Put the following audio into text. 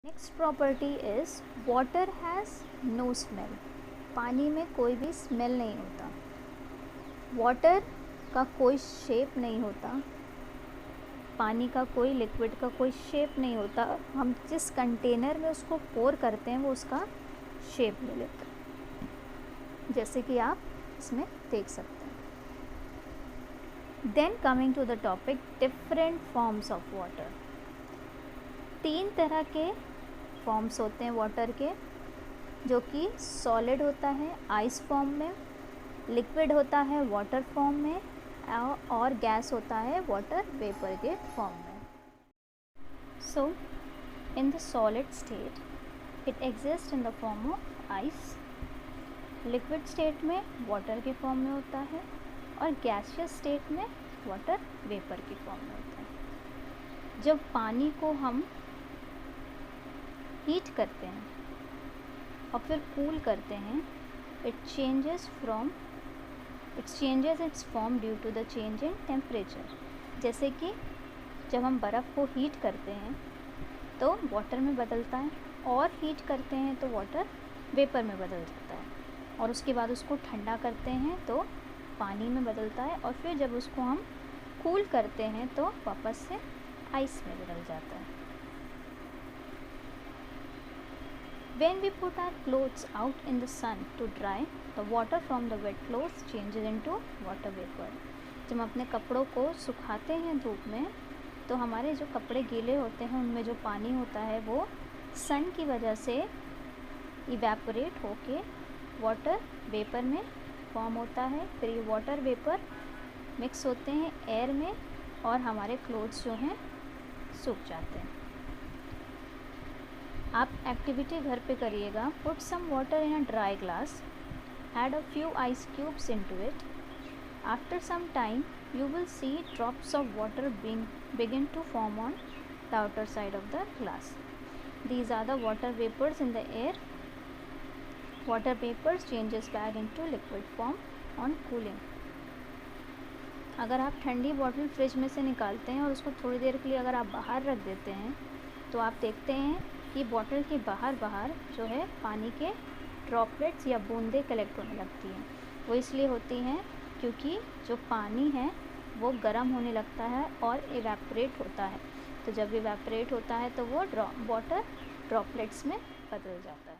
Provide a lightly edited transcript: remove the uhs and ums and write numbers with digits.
Next property is water has no smell. पानी में कोई भी स्मेल नहीं होता। वाटर का कोई शेप नहीं होता। पानी का कोई लिक्विड का कोई शेप नहीं होता। हम जिस कंटेनर में उसको पोर करते हैं वो उसका शेप ले लेता है, जैसे कि आप इसमें देख सकते हैं। Then coming to the topic different forms of water. 3 तरह के फॉर्म्स होते हैं वाटर के, जो कि सॉलिड होता है आइस फॉर्म में, लिक्विड होता है वाटर फॉर्म में, और गैस होता है वाटर वेपर के फॉर्म में। So in the solid state it exist in the form of ice. Liquid state में वाटर के फॉर्म में होता है और गैसियस स्टेट में वाटर वेपर के फॉर्म में होता है। जब पानी को हम हीट करते हैं और फिर कूल करते हैं, it changes its form due to the change in temperature. जैसे कि जब हम बर्फ़ को हीट करते हैं तो वाटर में बदलता है, और हीट करते हैं तो वाटर वेपर में बदल जाता है, और उसके बाद उसको ठंडा करते हैं तो पानी में बदलता है, और फिर जब उसको हम कूल करते हैं तो वापस से आइस में बदल जाता है। When we put our clothes out in the sun to dry, the water from the wet clothes changes into water vapor. जब हम अपने कपड़ों को सुखाते हैं धूप में, तो हमारे जो कपड़े गीले होते हैं उनमें जो पानी होता है वो सन की वजह से इवेपोरेट होके वाटर वेपर में फॉर्म होता है। फिर ये वाटर वेपर मिक्स होते हैं एयर में और हमारे क्लोथ्स जो हैं सूख जाते हैं। आप एक्टिविटी घर पे करिएगा। Put some water in a dry glass, add a few ice cubes into it. After some time you will see drops of water begin to form on the outer side of the glass. These are the water vapors in the air. Water vapors changes back into liquid form on cooling. अगर आप ठंडी bottle fridge में से निकालते हैं और उसको थोड़ी देर के लिए अगर आप बाहर रख देते हैं तो आप देखते हैं कि बॉटल के बाहर जो है पानी के ड्रॉपलेट्स या बूंदें कलेक्ट होने लगती हैं। वो इसलिए होती हैं क्योंकि जो पानी है वो गर्म होने लगता है और इवेपोरेट होता है। तो जब इवेपोरेट होता है तो वो वाटर ड्रॉपलेट्स में बदल जाता है।